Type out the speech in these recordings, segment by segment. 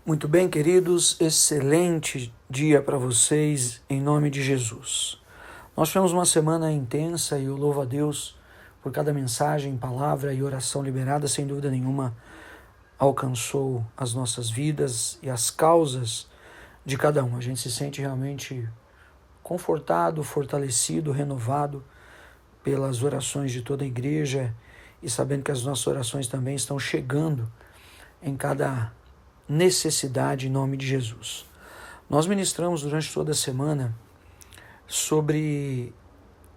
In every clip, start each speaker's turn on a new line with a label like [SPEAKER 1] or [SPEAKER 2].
[SPEAKER 1] Muito bem, queridos, excelente dia para vocês, em nome de Jesus. Nós tivemos uma semana intensa e eu louvo a Deus por cada mensagem, palavra e oração liberada, sem dúvida nenhuma, alcançou as nossas vidas e as causas de cada um. A gente se sente realmente confortado, fortalecido, renovado pelas orações de toda a igreja e sabendo que as nossas orações também estão chegando em cada necessidade em nome de Jesus. Nós ministramos durante toda a semana sobre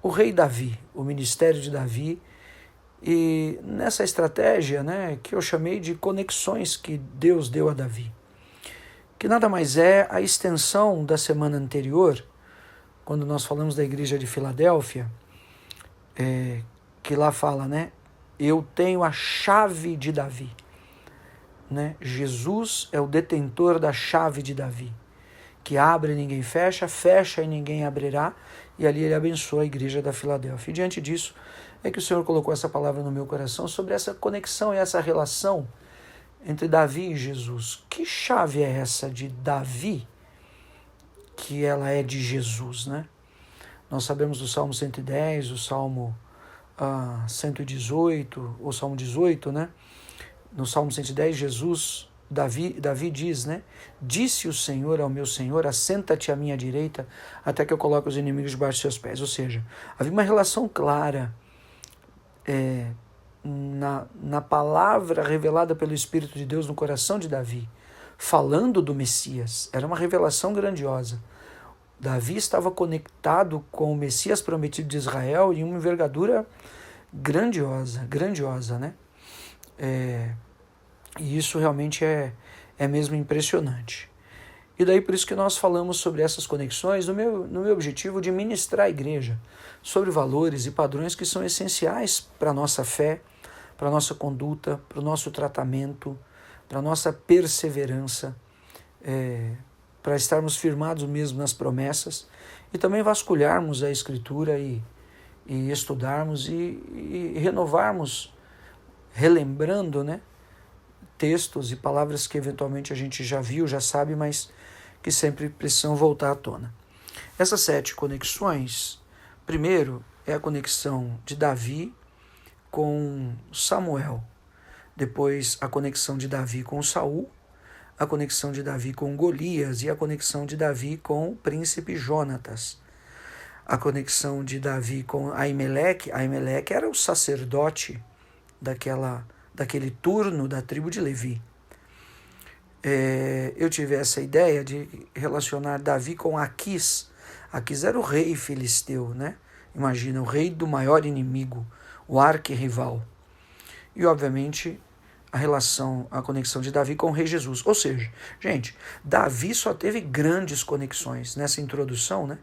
[SPEAKER 1] o rei Davi, o ministério de Davi, e nessa estratégia, que eu chamei de conexões que Deus deu a Davi, que nada mais é a extensão da semana anterior, quando nós falamos da igreja de Filadélfia, que lá fala, eu tenho a chave de Davi. Jesus é o detentor da chave de Davi, que abre e ninguém fecha, fecha e ninguém abrirá, e ali ele abençoa a igreja da Filadélfia. E diante disso é que o Senhor colocou essa palavra no meu coração sobre essa conexão e essa relação entre Davi e Jesus. Que chave é essa de Davi que ela é de Jesus, Nós sabemos do Salmo 110, o Salmo 118, o Salmo 18, No Salmo 110, Davi diz, disse o Senhor ao meu Senhor, assenta-te à minha direita, até que eu coloque os inimigos debaixo dos seus pés. Ou seja, havia uma relação clara na palavra revelada pelo Espírito de Deus no coração de Davi, falando do Messias. Era uma revelação grandiosa. Davi estava conectado com o Messias prometido de Israel em uma envergadura grandiosa, E isso realmente é mesmo impressionante. E daí por isso que nós falamos sobre essas conexões no meu objetivo de ministrar a igreja sobre valores e padrões que são essenciais para a nossa fé, para a nossa conduta, para o nosso tratamento, para a nossa perseverança, para estarmos firmados mesmo nas promessas e também vasculharmos a Escritura e estudarmos e renovarmos, relembrando, textos e palavras que eventualmente a gente já viu, já sabe, mas que sempre precisam voltar à tona. Essas 7 conexões, primeiro é a conexão de Davi com Samuel, depois a conexão de Davi com Saul, a conexão de Davi com Golias e a conexão de Davi com o príncipe Jonatas. A conexão de Davi com Aimeleque. Aimeleque era o sacerdote daquele turno da tribo de Levi. Eu tive essa ideia de relacionar Davi com Aquis. Aquis era o rei filisteu, Imagina, o rei do maior inimigo, o arquirrival. E, obviamente, a conexão de Davi com o rei Jesus. Ou seja, gente, Davi só teve grandes conexões nessa introdução,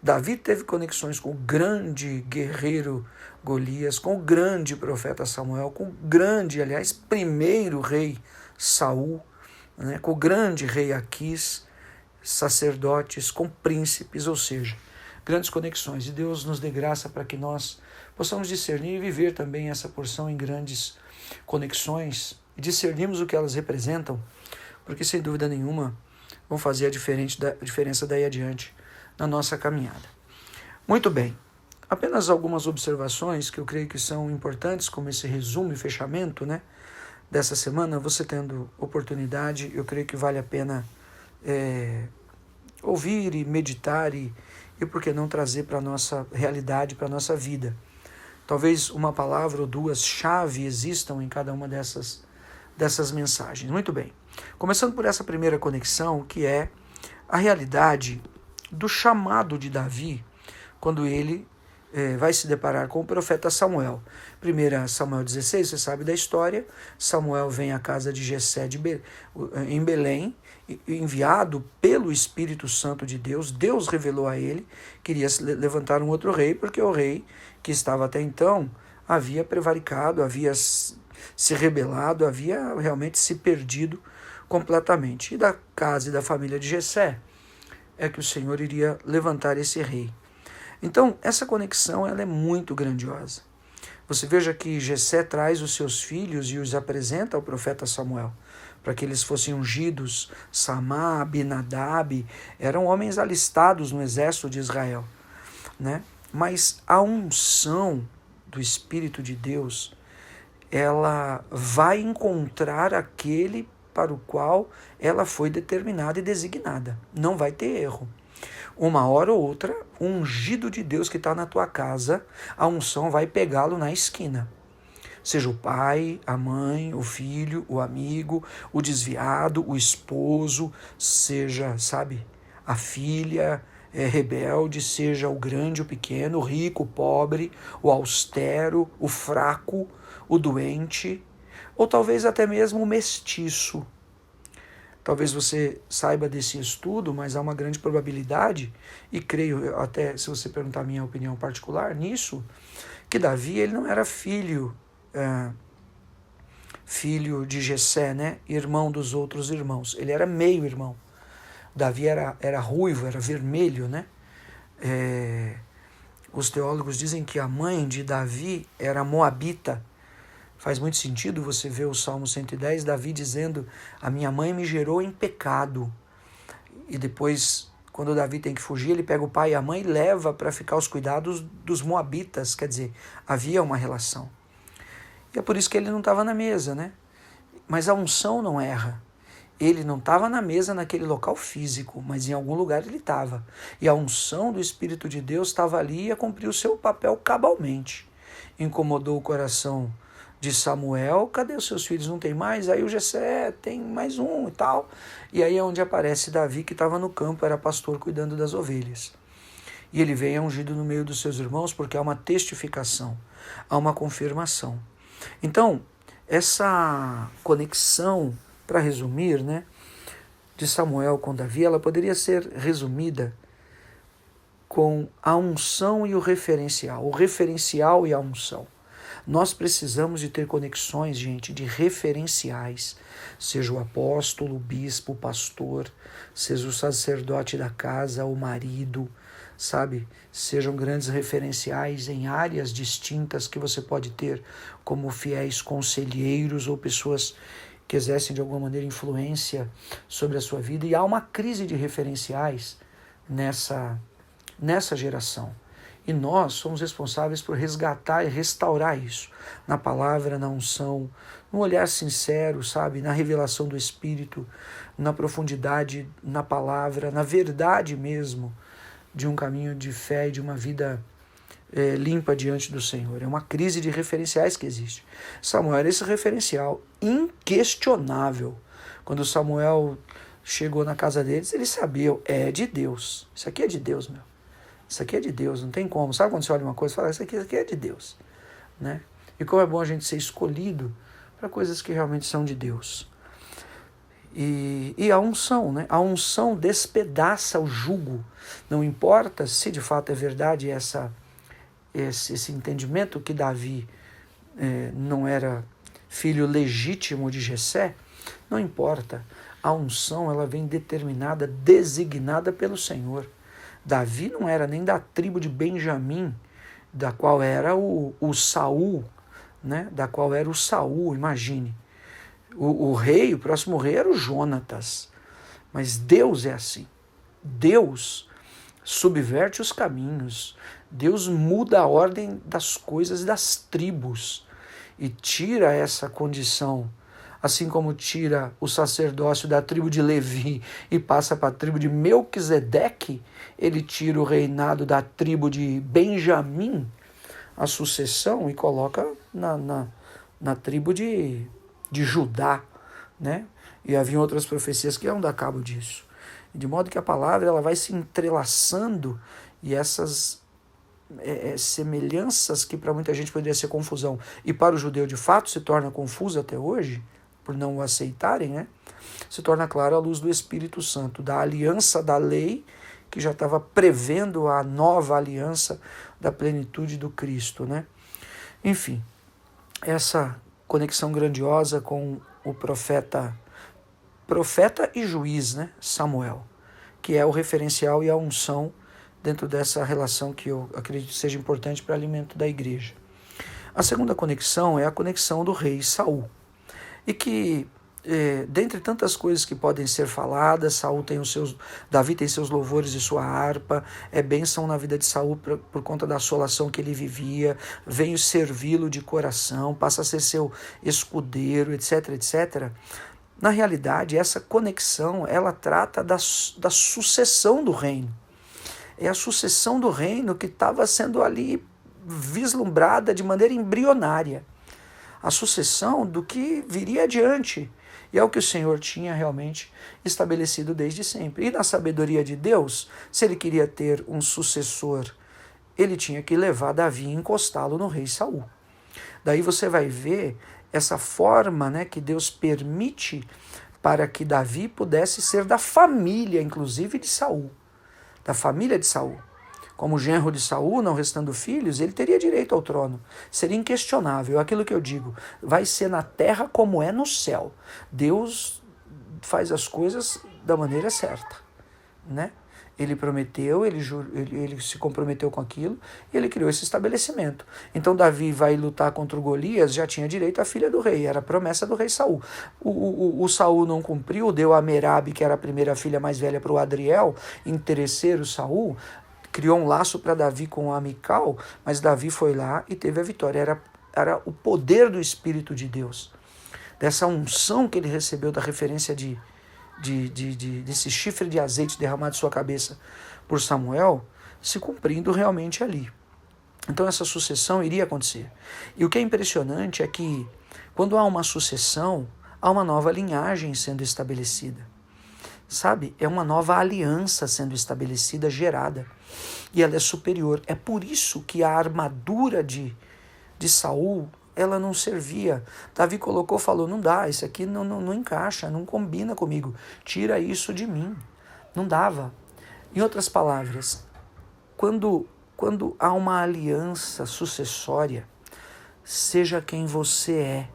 [SPEAKER 1] Davi teve conexões com o grande guerreiro Golias, com o grande profeta Samuel, com o grande, primeiro rei Saul, com o grande rei Aquis, sacerdotes, com príncipes, ou seja, grandes conexões. E Deus nos dê graça para que nós possamos discernir e viver também essa porção em grandes conexões e discernirmos o que elas representam, porque sem dúvida nenhuma vão fazer a diferença daí adiante na nossa caminhada. Muito bem, apenas algumas observações que eu creio que são importantes, como esse resumo e fechamento dessa semana. Você tendo oportunidade, eu creio que vale a pena ouvir e meditar e por que não trazer para a nossa realidade, para a nossa vida. Talvez uma palavra ou duas chave existam em cada uma dessas mensagens. Muito bem. Começando por essa primeira conexão, que é a realidade do chamado de Davi, quando ele vai se deparar com o profeta Samuel. 1 Samuel 16, você sabe da história. Samuel vem à casa de Jessé em Belém, enviado pelo Espírito Santo de Deus. Deus revelou a ele que iria levantar um outro rei, porque o rei que estava até então havia prevaricado, havia se rebelado, havia realmente se perdido completamente. E da casa e da família de Jessé é que o Senhor iria levantar esse rei. Então, essa conexão ela é muito grandiosa. Você veja que Jessé traz os seus filhos e os apresenta ao profeta Samuel. para que eles fossem ungidos. Samá, Abinadab, eram homens alistados no exército de Israel, né? Mas a unção do Espírito de Deus, ela vai encontrar aquele para o qual ela foi determinada e designada. Não vai ter erro. Uma hora ou outra, o ungido de Deus que está na tua casa, a unção vai pegá-lo na esquina. Seja o pai, a mãe, o filho, o amigo, o desviado, o esposo, seja, sabe, a filha rebelde, seja o grande, o pequeno, o rico, o pobre, o austero, o fraco, o doente, ou talvez até mesmo o mestiço. Talvez você saiba desse estudo, mas há uma grande probabilidade, e creio até, se você perguntar a minha opinião particular nisso, que Davi ele não era filho de Jessé, né? Irmão dos outros irmãos. Ele era meio-irmão. Davi era ruivo, era vermelho, né? Os teólogos dizem que a mãe de Davi era moabita. Faz muito sentido você ver o Salmo 110, Davi dizendo: a minha mãe me gerou em pecado. E depois, quando Davi tem que fugir, ele pega o pai e a mãe e leva para ficar aos cuidados dos moabitas. Quer dizer, havia uma relação. E é por isso que ele não estava na mesa, né? Mas a unção não erra. Ele não estava na mesa naquele local físico, mas em algum lugar ele estava. E a unção do Espírito de Deus estava ali e ia cumprir o seu papel cabalmente. Incomodou o coração de Samuel: cadê os seus filhos? Não tem mais? Aí o Jessé tem mais um e tal. E aí é onde aparece Davi, que estava no campo, era pastor cuidando das ovelhas. E ele vem ungido no meio dos seus irmãos porque há uma testificação, há uma confirmação. Então, essa conexão, para resumir, né, de Samuel com Davi, ela poderia ser resumida com a unção e o referencial e a unção. Nós precisamos de ter conexões, gente, de referenciais, seja o apóstolo, o bispo, o pastor, seja o sacerdote da casa, o marido, sabe? Sejam grandes referenciais em áreas distintas que você pode ter, como fiéis conselheiros ou pessoas que exercem de alguma maneira influência sobre a sua vida. E há uma crise de referenciais nessa geração. E nós somos responsáveis por resgatar e restaurar isso na palavra, na unção, no olhar sincero, sabe, na revelação do Espírito, na profundidade, na palavra, na verdade mesmo de um caminho de fé e de uma vida limpa diante do Senhor. É uma crise de referenciais que existe. Samuel era esse referencial inquestionável. Quando Samuel chegou na casa deles, eles sabiam: é de Deus. Isso aqui é de Deus, meu. Isso aqui é de Deus, não tem como. Sabe quando você olha uma coisa e fala: isso aqui é de Deus, né? E como é bom a gente ser escolhido para coisas que realmente são de Deus. E a unção, né? A unção despedaça o jugo. Não importa se de fato é verdade esse entendimento que Davi não era filho legítimo de Jessé, não importa. A unção, ela vem determinada, designada pelo Senhor. Davi não era nem da tribo de Benjamim, da qual era o Saul, né? Da qual era o Saul, imagine. O rei, o próximo rei era o Jonatas. Mas Deus é assim. Deus subverte os caminhos. Deus muda a ordem das coisas e das tribos e tira essa condição, assim como tira o sacerdócio da tribo de Levi e passa para a tribo de Melquisedeque, ele tira o reinado da tribo de Benjamim, a sucessão, e coloca na tribo de Judá, né? E havia outras profecias que iam dar cabo disso. De modo que a palavra ela vai se entrelaçando e essas semelhanças que para muita gente poderia ser confusão e para o judeu de fato se torna confuso até hoje, por não o aceitarem, né? Se torna claro à luz do Espírito Santo, da aliança da lei que já estava prevendo a nova aliança da plenitude do Cristo, né? Enfim, essa conexão grandiosa com o profeta e juiz, né? Samuel, que é o referencial e a unção dentro dessa relação que eu acredito seja importante para o alimento da igreja. A segunda conexão é a conexão do rei Saul, e que dentre tantas coisas que podem ser faladas, Davi tem seus louvores e sua harpa, é bênção na vida de Saul por conta da assolação que ele vivia, veio servi-lo de coração, passa a ser seu escudeiro, etc, etc. Na realidade, essa conexão, ela trata da sucessão do reino. É a sucessão do reino que estava sendo ali vislumbrada de maneira embrionária. A sucessão do que viria adiante. E é o que o Senhor tinha realmente estabelecido desde sempre. E na sabedoria de Deus, se ele queria ter um sucessor, ele tinha que levar Davi e encostá-lo no rei Saul. Daí você vai ver essa forma, né, que Deus permite para que Davi pudesse ser da família, inclusive, de Saul. Da família de Saul. Como genro de Saul, não restando filhos, ele teria direito ao trono. Seria inquestionável. Aquilo que eu digo, vai ser na terra como é no céu. Deus faz as coisas da maneira certa, né? Ele prometeu, ele se comprometeu com aquilo e ele criou esse estabelecimento. Então Davi vai lutar contra o Golias, já tinha direito à filha do rei, era a promessa do rei Saul. O Saul não cumpriu, deu a Merabe, que era a primeira filha mais velha, para o Adriel, interesseiro Saul, criou um laço para Davi com a Mical, mas Davi foi lá e teve a vitória. Era o poder do Espírito de Deus, dessa unção que ele recebeu da referência desse chifre de azeite derramado de sua cabeça por Samuel, se cumprindo realmente ali. Então essa sucessão iria acontecer. E o que é impressionante é que quando há uma sucessão, há uma nova linhagem sendo estabelecida. Sabe? É uma nova aliança sendo estabelecida, gerada. E ela é superior. É por isso que a armadura de Saul, ela não servia. Davi falou, não dá, isso aqui não encaixa, não combina comigo. Tira isso de mim. Não dava. Em outras palavras, quando há uma aliança sucessória, seja quem você é.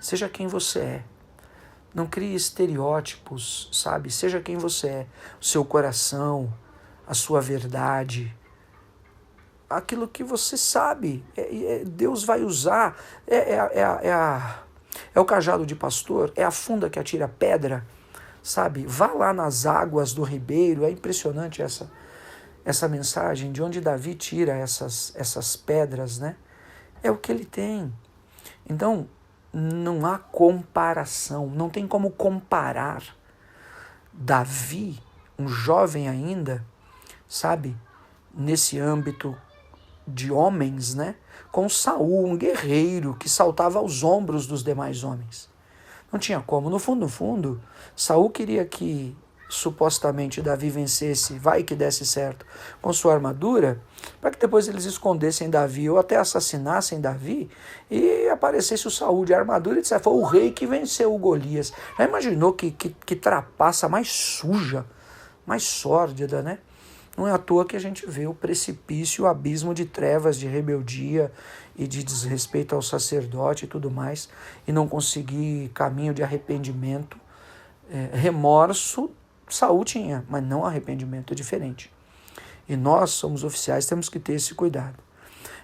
[SPEAKER 1] Seja quem você é. Não crie estereótipos, sabe? Seja quem você é. O seu coração, a sua verdade, aquilo que você sabe, Deus vai usar, é o cajado de pastor, é a funda que atira pedra, sabe? Vá lá nas águas do ribeiro, é impressionante essa mensagem, de onde Davi tira essas pedras, né? É o que ele tem. Então, não há comparação, não tem como comparar Davi, um jovem ainda, sabe, nesse âmbito de homens, né, com Saul, um guerreiro que saltava aos ombros dos demais homens. Não tinha como. No fundo, Saul queria que supostamente Davi vencesse, vai que desse certo, com sua armadura, para que depois eles escondessem Davi ou até assassinassem Davi e aparecesse o Saul de armadura e dissesse, foi o rei que venceu o Golias. Já imaginou que trapaça mais suja, mais sórdida, né? Não é à toa que a gente vê o precipício, o abismo de trevas, de rebeldia e de desrespeito ao sacerdote e tudo mais, e não conseguir caminho de arrependimento. Remorso Saul tinha, mas não arrependimento, é diferente. E nós somos oficiais, temos que ter esse cuidado.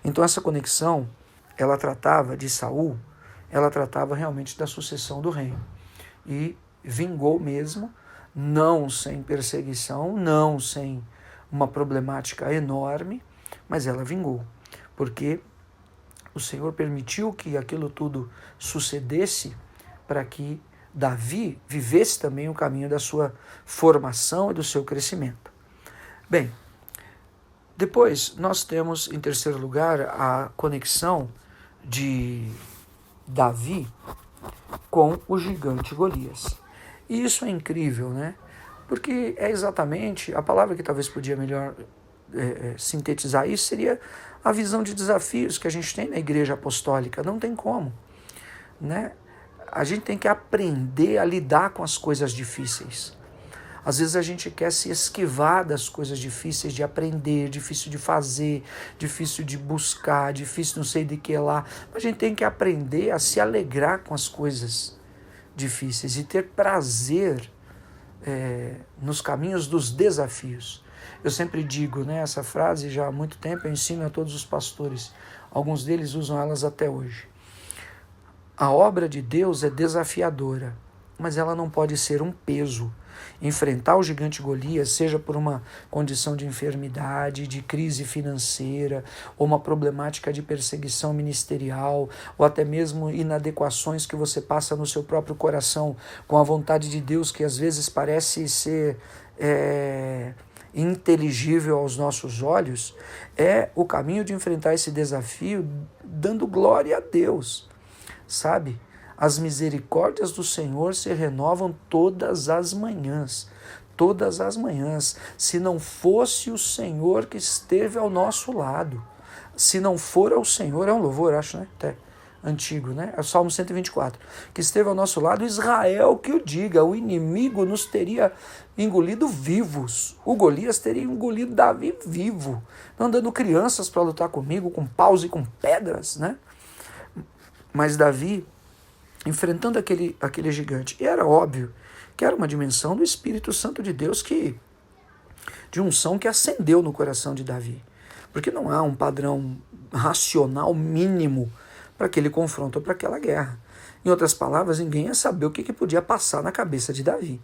[SPEAKER 1] Então essa conexão, ela tratava de Saul, ela tratava realmente da sucessão do reino. E vingou mesmo, não sem perseguição, não sem uma problemática enorme, mas ela vingou, porque o Senhor permitiu que aquilo tudo sucedesse para que Davi vivesse também o caminho da sua formação e do seu crescimento. Bem, depois nós temos, em terceiro lugar, a conexão de Davi com o gigante Golias. E isso é incrível, né? Porque é exatamente, a palavra que talvez podia melhor sintetizar isso seria a visão de desafios que a gente tem na igreja apostólica. Não tem como, né? A gente tem que aprender a lidar com as coisas difíceis. Às vezes a gente quer se esquivar das coisas difíceis de aprender, difícil de fazer, difícil de buscar, difícil não sei de que lá. Mas a gente tem que aprender a se alegrar com as coisas difíceis e ter prazer nos caminhos dos desafios. Eu sempre digo, né, essa frase já há muito tempo, eu ensino a todos os pastores. Alguns deles usam elas até hoje. A obra de Deus é desafiadora, mas ela não pode ser um peso. Enfrentar o gigante Golias, seja por uma condição de enfermidade, de crise financeira, ou uma problemática de perseguição ministerial, ou até mesmo inadequações que você passa no seu próprio coração com a vontade de Deus, que às vezes parece ser inteligível aos nossos olhos, é o caminho de enfrentar esse desafio dando glória a Deus, sabe? As misericórdias do Senhor se renovam todas as manhãs. Todas as manhãs. Se não fosse o Senhor que esteve ao nosso lado. Se não for ao Senhor, é um louvor, acho, né? Até antigo, né? É o Salmo 124. Que esteve ao nosso lado, Israel que o diga. O inimigo nos teria engolido vivos. O Golias teria engolido Davi vivo. Não dando crianças para lutar comigo, com paus e com pedras, né? Mas Davi, enfrentando aquele gigante. E era óbvio que era uma dimensão do Espírito Santo de Deus, de unção que acendeu no coração de Davi. Porque não há um padrão racional mínimo para aquele confronto ou para aquela guerra. Em outras palavras, ninguém ia saber o que podia passar na cabeça de Davi.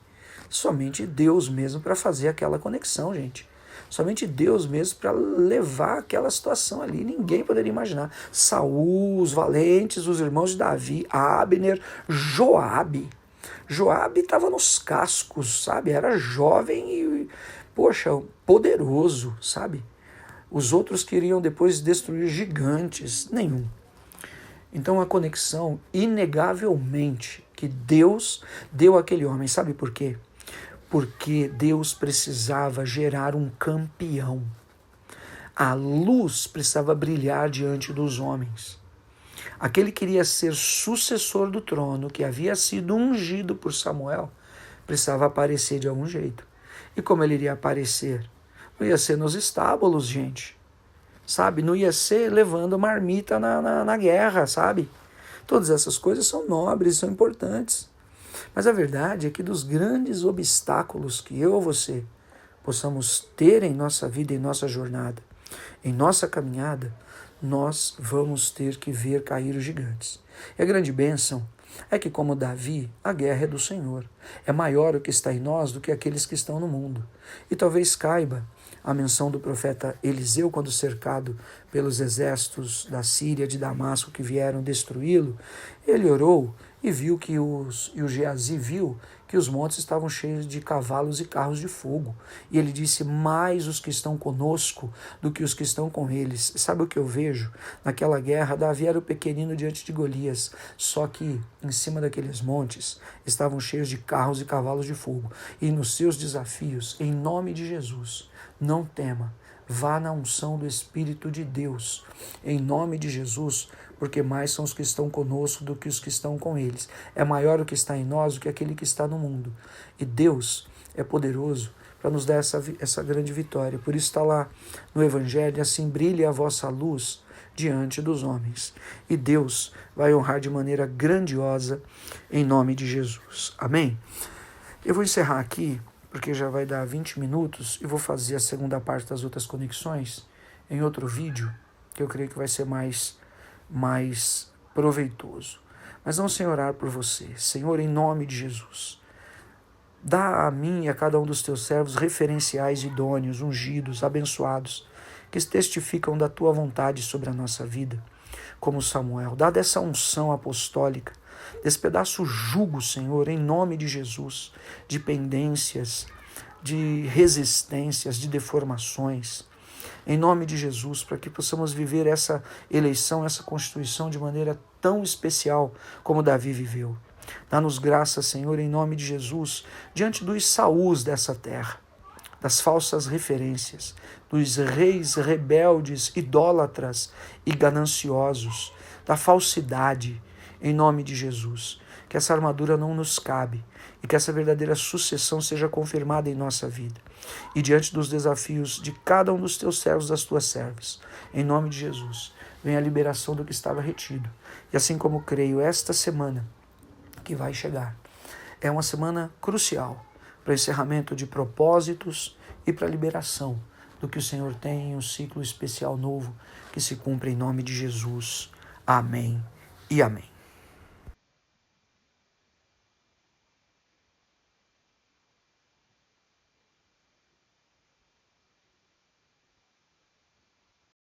[SPEAKER 1] Somente Deus mesmo para fazer aquela conexão, gente. Somente Deus mesmo para levar aquela situação ali. Ninguém poderia imaginar. Saul, os valentes, os irmãos de Davi, Abner, Joabe. Joabe estava nos cascos, sabe? Era jovem e, poxa, poderoso, sabe? Os outros queriam depois destruir gigantes. Nenhum. Então a conexão, inegavelmente, que Deus deu àquele homem. Sabe por quê? Porque Deus precisava gerar um campeão. A luz precisava brilhar diante dos homens. Aquele que queria ser sucessor do trono, que havia sido ungido por Samuel, precisava aparecer de algum jeito. E como ele iria aparecer? Não ia ser nos estábulos, gente. Sabe? Não ia ser levando marmita na guerra, sabe? Todas essas coisas são nobres, são importantes. Mas a verdade é que dos grandes obstáculos que eu ou você possamos ter em nossa vida, em nossa jornada, em nossa caminhada, nós vamos ter que ver cair os gigantes. E a grande bênção é que, como Davi, a guerra é do Senhor. É maior o que está em nós do que aqueles que estão no mundo. E talvez caiba a menção do profeta Eliseu, quando cercado pelos exércitos da Síria, de Damasco, que vieram destruí-lo. Ele orou e viu que o Geazi viu que os montes estavam cheios de cavalos e carros de fogo. E ele disse, mais os que estão conosco do que os que estão com eles. Sabe o que eu vejo? Naquela guerra, Davi era o pequenino diante de Golias, só que em cima daqueles montes estavam cheios de carros e cavalos de fogo. E nos seus desafios, em nome de Jesus, não tema, vá na unção do Espírito de Deus, em nome de Jesus, porque mais são os que estão conosco do que os que estão com eles. É maior o que está em nós do que aquele que está no mundo. E Deus é poderoso para nos dar essa grande vitória. Por isso está lá no Evangelho, assim brilhe a vossa luz diante dos homens. E Deus vai honrar de maneira grandiosa em nome de Jesus. Amém? Eu vou encerrar aqui, porque já vai dar 20 minutos, e vou fazer a segunda parte das outras conexões em outro vídeo, que eu creio que vai ser mais proveitoso. Mas vamos, Senhor, orar por você. Senhor, em nome de Jesus, dá a mim e a cada um dos teus servos referenciais idôneos, ungidos, abençoados, que testificam da tua vontade sobre a nossa vida, como Samuel. Dá dessa unção apostólica, despedaça o jugo, Senhor, em nome de Jesus, de pendências, de resistências, de deformações, em nome de Jesus, para que possamos viver essa eleição, essa constituição de maneira tão especial como Davi viveu. Dá-nos graça, Senhor, em nome de Jesus, diante dos Saús dessa terra, das falsas referências, dos reis rebeldes, idólatras e gananciosos, da falsidade, em nome de Jesus. Que essa armadura não nos cabe e que essa verdadeira sucessão seja confirmada em nossa vida. E diante dos desafios de cada um dos teus servos, das tuas servas, em nome de Jesus, vem a liberação do que estava retido. E assim como creio, esta semana que vai chegar é uma semana crucial para o encerramento de propósitos e para a liberação do que o Senhor tem em um ciclo especial novo que se cumpre em nome de Jesus. Amém e amém.